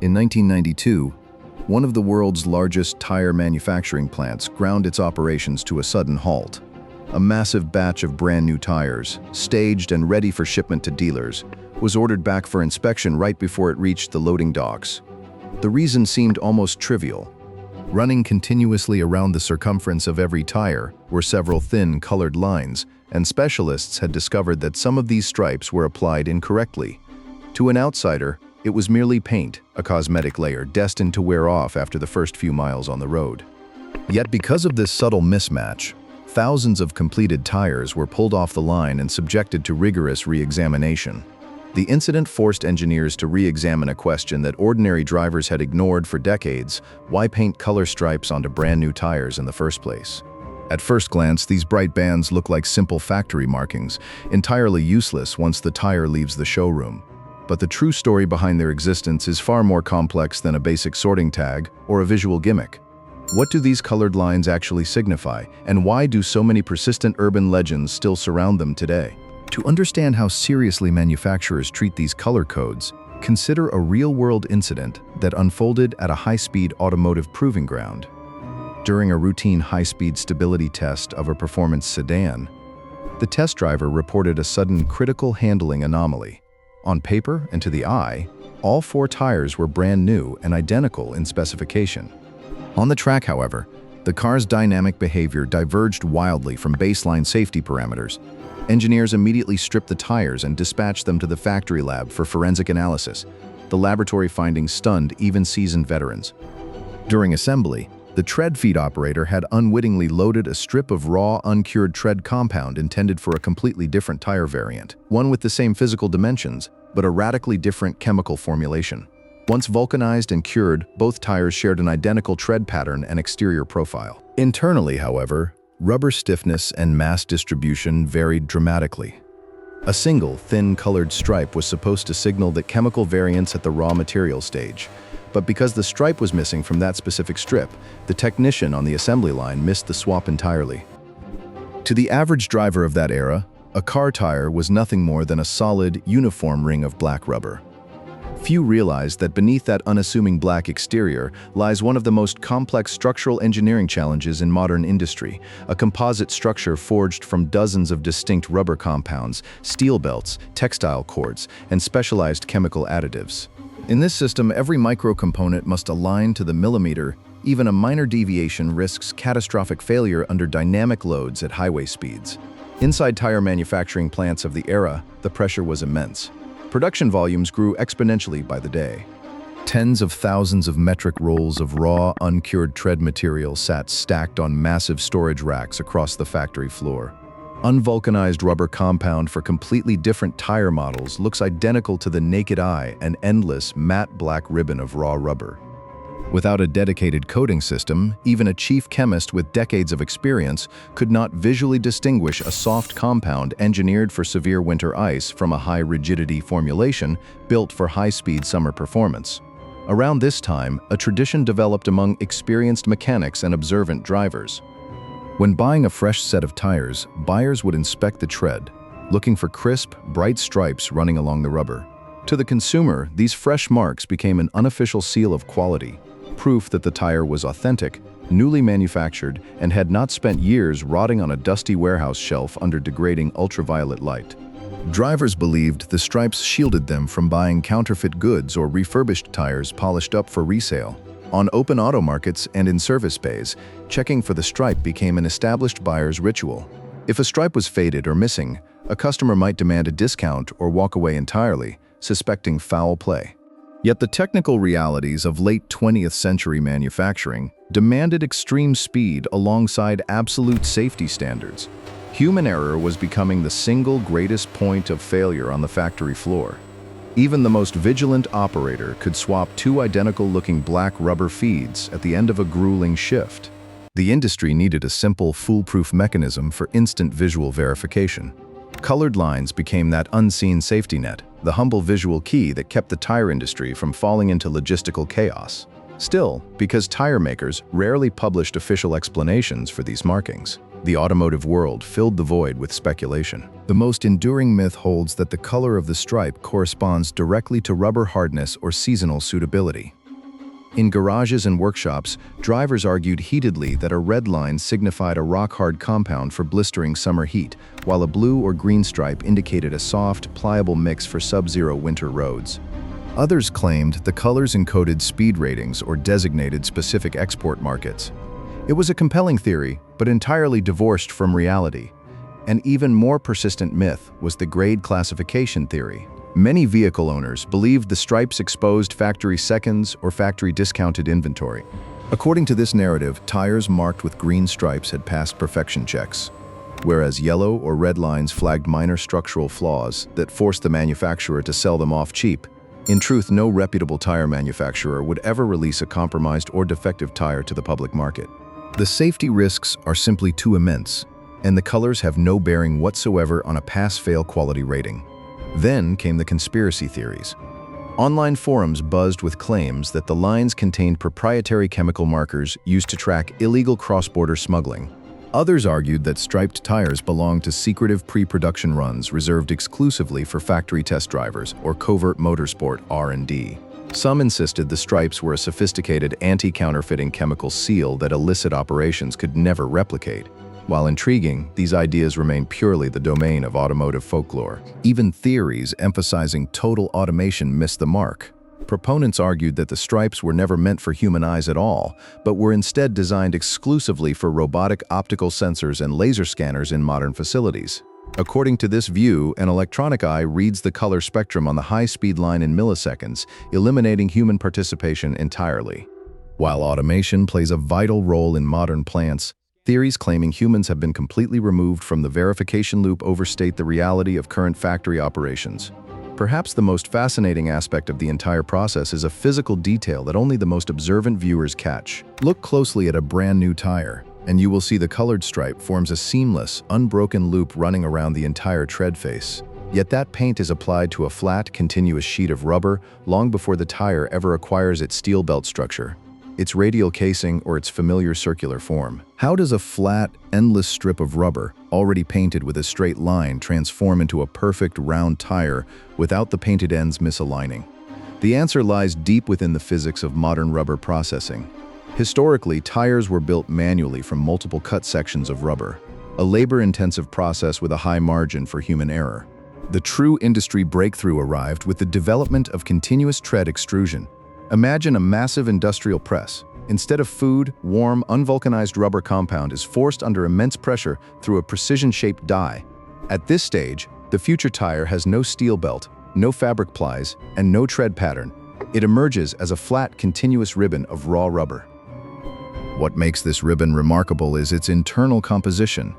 In 1992, one of the world's largest tire manufacturing plants ground its operations to a sudden halt. A massive batch of brand new tires, staged and ready for shipment to dealers, was ordered back for inspection right before it reached the loading docks. The reason seemed almost trivial. Running continuously around the circumference of every tire were several thin, colored lines, and specialists had discovered that some of these stripes were applied incorrectly. To an outsider, it was merely paint, a cosmetic layer destined to wear off after the first few miles on the road. Yet because of this subtle mismatch, thousands of completed tires were pulled off the line and subjected to rigorous re-examination. The incident forced engineers to re-examine a question that ordinary drivers had ignored for decades: why paint color stripes onto brand new tires in the first place? At first glance, these bright bands look like simple factory markings, entirely useless once the tire leaves the showroom. But the true story behind their existence is far more complex than a basic sorting tag or a visual gimmick. What do these colored lines actually signify, and why do so many persistent urban legends still surround them today? To understand how seriously manufacturers treat these color codes, consider a real-world incident that unfolded at a high-speed automotive proving ground. During a routine high-speed stability test of a performance sedan, the test driver reported a sudden critical handling anomaly. On paper and to the eye, all 4 tires were brand new and identical in specification. On the track, however, the car's dynamic behavior diverged wildly from baseline safety parameters. Engineers immediately stripped the tires and dispatched them to the factory lab for forensic analysis. The laboratory findings stunned even seasoned veterans. During assembly, the tread feed operator had unwittingly loaded a strip of raw, uncured tread compound intended for a completely different tire variant, one with the same physical dimensions, but a radically different chemical formulation. Once vulcanized and cured, both tires shared an identical tread pattern and exterior profile. Internally, however, rubber stiffness and mass distribution varied dramatically. A single, thin-colored stripe was supposed to signal the chemical variance at the raw material stage. But because the stripe was missing from that specific strip, the technician on the assembly line missed the swap entirely. To the average driver of that era, a car tire was nothing more than a solid, uniform ring of black rubber. Few realized that beneath that unassuming black exterior lies one of the most complex structural engineering challenges in modern industry, a composite structure forged from dozens of distinct rubber compounds, steel belts, textile cords, and specialized chemical additives. In this system, every micro-component must align to the millimeter. Even a minor deviation risks catastrophic failure under dynamic loads at highway speeds. Inside tire manufacturing plants of the era, the pressure was immense. Production volumes grew exponentially by the day. Tens of thousands of metric rolls of raw, uncured tread material sat stacked on massive storage racks across the factory floor. Unvulcanized rubber compound for completely different tire models looks identical to the naked eye, an endless, matte black ribbon of raw rubber. Without a dedicated coating system, even a chief chemist with decades of experience could not visually distinguish a soft compound engineered for severe winter ice from a high-rigidity formulation built for high-speed summer performance. Around this time, a tradition developed among experienced mechanics and observant drivers. When buying a fresh set of tires, buyers would inspect the tread, looking for crisp, bright stripes running along the rubber. To the consumer, these fresh marks became an unofficial seal of quality, proof that the tire was authentic, newly manufactured, and had not spent years rotting on a dusty warehouse shelf under degrading ultraviolet light. Drivers believed the stripes shielded them from buying counterfeit goods or refurbished tires polished up for resale. On open auto markets and in service bays, checking for the stripe became an established buyer's ritual. If a stripe was faded or missing, a customer might demand a discount or walk away entirely, suspecting foul play. Yet the technical realities of late 20th century manufacturing demanded extreme speed alongside absolute safety standards. Human error was becoming the single greatest point of failure on the factory floor. Even the most vigilant operator could swap 2 identical-looking black rubber feeds at the end of a grueling shift. The industry needed a simple, foolproof mechanism for instant visual verification. Colored lines became that unseen safety net, the humble visual key that kept the tire industry from falling into logistical chaos. Still, because tire makers rarely published official explanations for these markings, The automotive world filled the void with speculation. The most enduring myth holds that the color of the stripe corresponds directly to rubber hardness or seasonal suitability. In garages and workshops, drivers argued heatedly that a red line signified a rock-hard compound for blistering summer heat, while a blue or green stripe indicated a soft, pliable mix for sub-zero winter roads. Others claimed the colors encoded speed ratings or designated specific export markets. It was a compelling theory, but entirely divorced from reality. An even more persistent myth was the grade classification theory. Many vehicle owners believed the stripes exposed factory seconds or factory discounted inventory. According to this narrative, tires marked with green stripes had passed perfection checks, whereas yellow or red lines flagged minor structural flaws that forced the manufacturer to sell them off cheap. In truth, no reputable tire manufacturer would ever release a compromised or defective tire to the public market. The safety risks are simply too immense, and the colors have no bearing whatsoever on a pass-fail quality rating. Then came the conspiracy theories. Online forums buzzed with claims that the lines contained proprietary chemical markers used to track illegal cross-border smuggling. Others argued that striped tires belonged to secretive pre-production runs reserved exclusively for factory test drivers or covert motorsport R&D. Some insisted the stripes were a sophisticated anti-counterfeiting chemical seal that illicit operations could never replicate. While intriguing, these ideas remain purely the domain of automotive folklore. Even theories emphasizing total automation missed the mark. Proponents argued that the stripes were never meant for human eyes at all, but were instead designed exclusively for robotic optical sensors and laser scanners in modern facilities. According to this view, an electronic eye reads the color spectrum on the high-speed line in milliseconds, eliminating human participation entirely. While automation plays a vital role in modern plants, theories claiming humans have been completely removed from the verification loop overstate the reality of current factory operations. Perhaps the most fascinating aspect of the entire process is a physical detail that only the most observant viewers catch. Look closely at a brand new tire, and you will see the colored stripe forms a seamless, unbroken loop running around the entire tread face. Yet that paint is applied to a flat, continuous sheet of rubber long before the tire ever acquires its steel belt structure, its radial casing, or its familiar circular form. How does a flat, endless strip of rubber, already painted with a straight line, transform into a perfect round tire without the painted ends misaligning? The answer lies deep within the physics of modern rubber processing. Historically, tires were built manually from multiple cut sections of rubber, a labor-intensive process with a high margin for human error. The true industry breakthrough arrived with the development of continuous tread extrusion. Imagine a massive industrial press. Instead of food, warm, unvulcanized rubber compound is forced under immense pressure through a precision-shaped die. At this stage, the future tire has no steel belt, no fabric plies, and no tread pattern. It emerges as a flat, continuous ribbon of raw rubber. What makes this ribbon remarkable is its internal composition.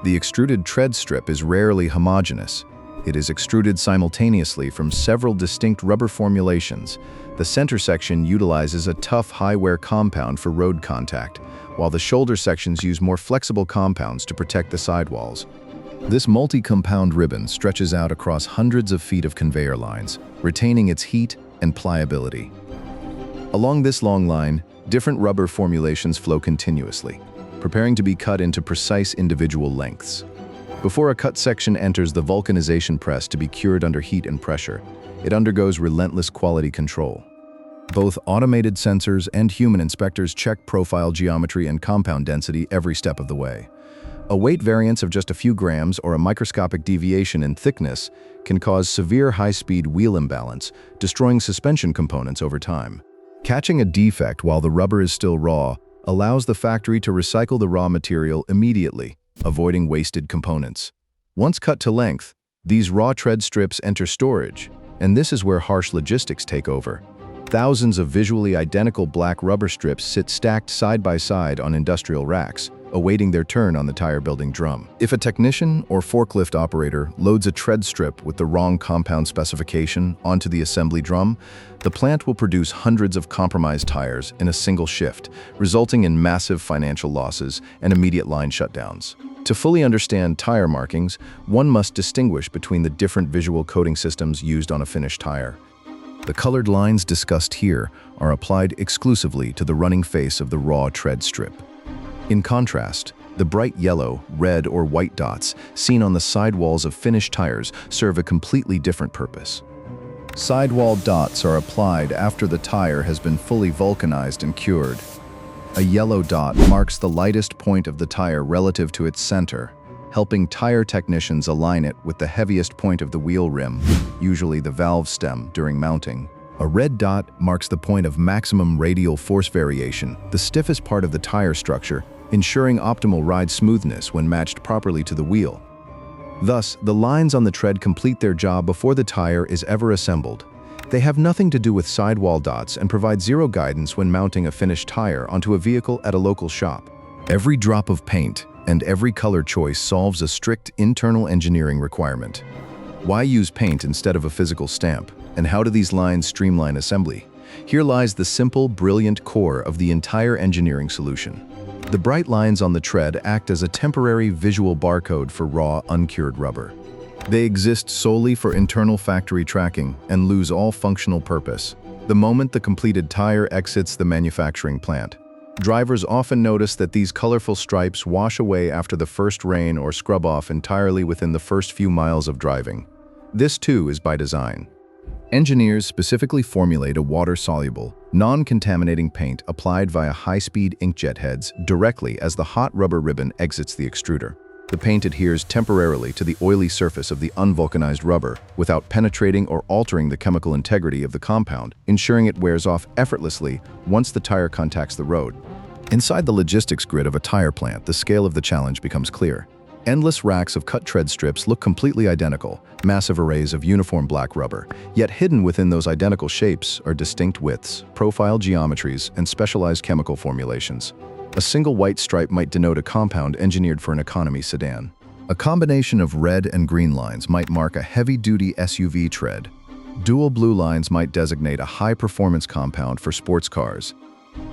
The extruded tread strip is rarely homogeneous. It is extruded simultaneously from several distinct rubber formulations. The center section utilizes a tough, high-wear compound for road contact, while the shoulder sections use more flexible compounds to protect the sidewalls. This multi-compound ribbon stretches out across hundreds of feet of conveyor lines, retaining its heat and pliability. Along this long line, different rubber formulations flow continuously, preparing to be cut into precise individual lengths. Before a cut section enters the vulcanization press to be cured under heat and pressure, it undergoes relentless quality control. Both automated sensors and human inspectors check profile geometry and compound density every step of the way. A weight variance of just a few grams or a microscopic deviation in thickness can cause severe high-speed wheel imbalance, destroying suspension components over time. Catching a defect while the rubber is still raw allows the factory to recycle the raw material immediately, avoiding wasted components. Once cut to length, these raw tread strips enter storage, and this is where harsh logistics take over. Thousands of visually identical black rubber strips sit stacked side by side on industrial racks, awaiting their turn on the tire-building drum. If a technician or forklift operator loads a tread strip with the wrong compound specification onto the assembly drum, the plant will produce hundreds of compromised tires in a single shift, resulting in massive financial losses and immediate line shutdowns. To fully understand tire markings, one must distinguish between the different visual coding systems used on a finished tire. The colored lines discussed here are applied exclusively to the running face of the raw tread strip. In contrast, The bright yellow, red, or white dots seen on the sidewalls of finished tires serve a completely different purpose. Sidewall dots are applied after the tire has been fully vulcanized and cured. A yellow dot marks the lightest point of the tire relative to its center, helping tire technicians align it with the heaviest point of the wheel rim, usually the valve stem, during mounting. A red dot marks the point of maximum radial force variation, the stiffest part of the tire structure, ensuring optimal ride smoothness when matched properly to the wheel. Thus, the lines on the tread complete their job before the tire is ever assembled. They have nothing to do with sidewall dots and provide zero guidance when mounting a finished tire onto a vehicle at a local shop. Every drop of paint and every color choice solves a strict internal engineering requirement. Why use paint instead of a physical stamp? And how do these lines streamline assembly? Here lies the simple, brilliant core of the entire engineering solution. The bright lines on the tread act as a temporary visual barcode for raw, uncured rubber. They exist solely for internal factory tracking and lose all functional purpose the moment the completed tire exits the manufacturing plant. Drivers often notice that these colorful stripes wash away after the first rain or scrub off entirely within the first few miles of driving. This too is by design. Engineers specifically formulate a water-soluble, non-contaminating paint applied via high-speed inkjet heads directly as the hot rubber ribbon exits the extruder. The paint adheres temporarily to the oily surface of the unvulcanized rubber without penetrating or altering the chemical integrity of the compound, ensuring it wears off effortlessly once the tire contacts the road. Inside the logistics grid of a tire plant, the scale of the challenge becomes clear. Endless racks of cut tread strips look completely identical, massive arrays of uniform black rubber. Yet hidden within those identical shapes are distinct widths, profile geometries, and specialized chemical formulations. A single white stripe might denote a compound engineered for an economy sedan. A combination of red and green lines might mark a heavy-duty SUV tread. Dual blue lines might designate a high-performance compound for sports cars.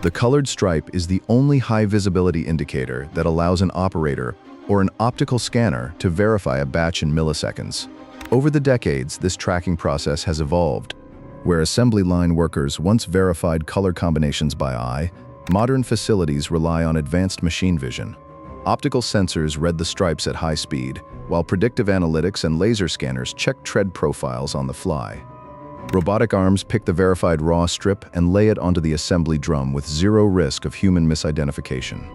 The colored stripe is the only high-visibility indicator that allows an operator or an optical scanner to verify a batch in milliseconds. Over the decades, this tracking process has evolved. Where assembly line workers once verified color combinations by eye, modern facilities rely on advanced machine vision. Optical sensors read the stripes at high speed, while predictive analytics and laser scanners check tread profiles on the fly. Robotic arms pick the verified raw strip and lay it onto the assembly drum with zero risk of human misidentification.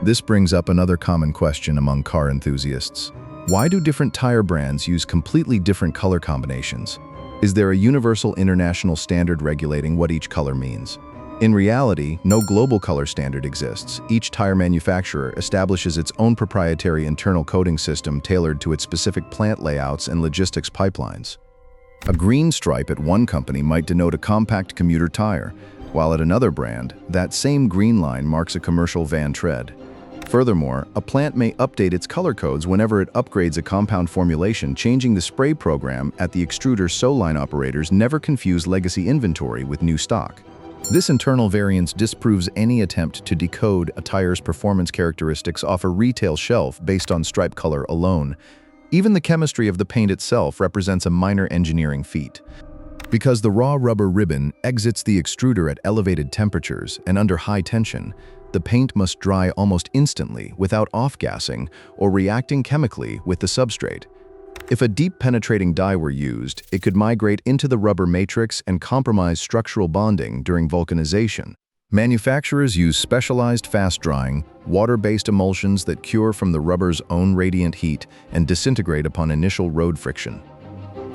This brings up another common question among car enthusiasts. Why do different tire brands use completely different color combinations? Is there a universal international standard regulating what each color means? In reality, no global color standard exists. Each tire manufacturer establishes its own proprietary internal coding system tailored to its specific plant layouts and logistics pipelines. A green stripe at one company might denote a compact commuter tire, while at another brand, that same green line marks a commercial van tread. Furthermore, a plant may update its color codes whenever it upgrades a compound formulation, changing the spray program at the extruder so line operators never confuse legacy inventory with new stock. This internal variance disproves any attempt to decode a tire's performance characteristics off a retail shelf based on stripe color alone. Even the chemistry of the paint itself represents a minor engineering feat. Because the raw rubber ribbon exits the extruder at elevated temperatures and under high tension, the paint must dry almost instantly without off-gassing or reacting chemically with the substrate. If a deep penetrating dye were used, it could migrate into the rubber matrix and compromise structural bonding during vulcanization. Manufacturers use specialized fast-drying, water-based emulsions that cure from the rubber's own radiant heat and disintegrate upon initial road friction.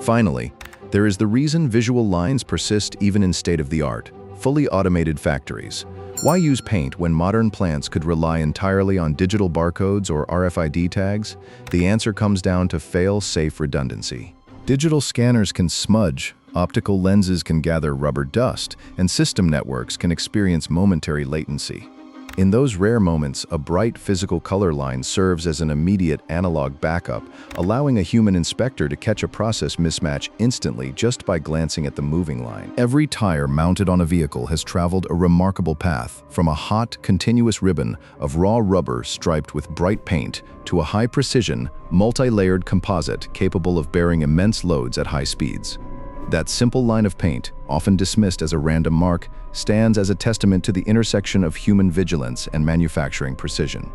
Finally, there is the reason visual lines persist even in state-of-the-art, fully automated factories. Why use paint when modern plants could rely entirely on digital barcodes or RFID tags? The answer comes down to fail-safe redundancy. Digital scanners can smudge, optical lenses can gather rubber dust, and system networks can experience momentary latency. In those rare moments, a bright physical color line serves as an immediate analog backup, allowing a human inspector to catch a process mismatch instantly just by glancing at the moving line. Every tire mounted on a vehicle has traveled a remarkable path, from a hot, continuous ribbon of raw rubber striped with bright paint to a high-precision, multi-layered composite capable of bearing immense loads at high speeds. That simple line of paint, often dismissed as a random mark, stands as a testament to the intersection of human vigilance and manufacturing precision.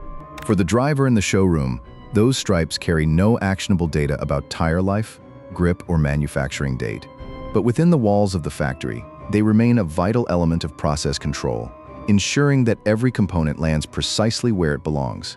For the driver in the showroom, those stripes carry no actionable data about tire life, grip, or manufacturing date. But within the walls of the factory, they remain a vital element of process control, ensuring that every component lands precisely where it belongs.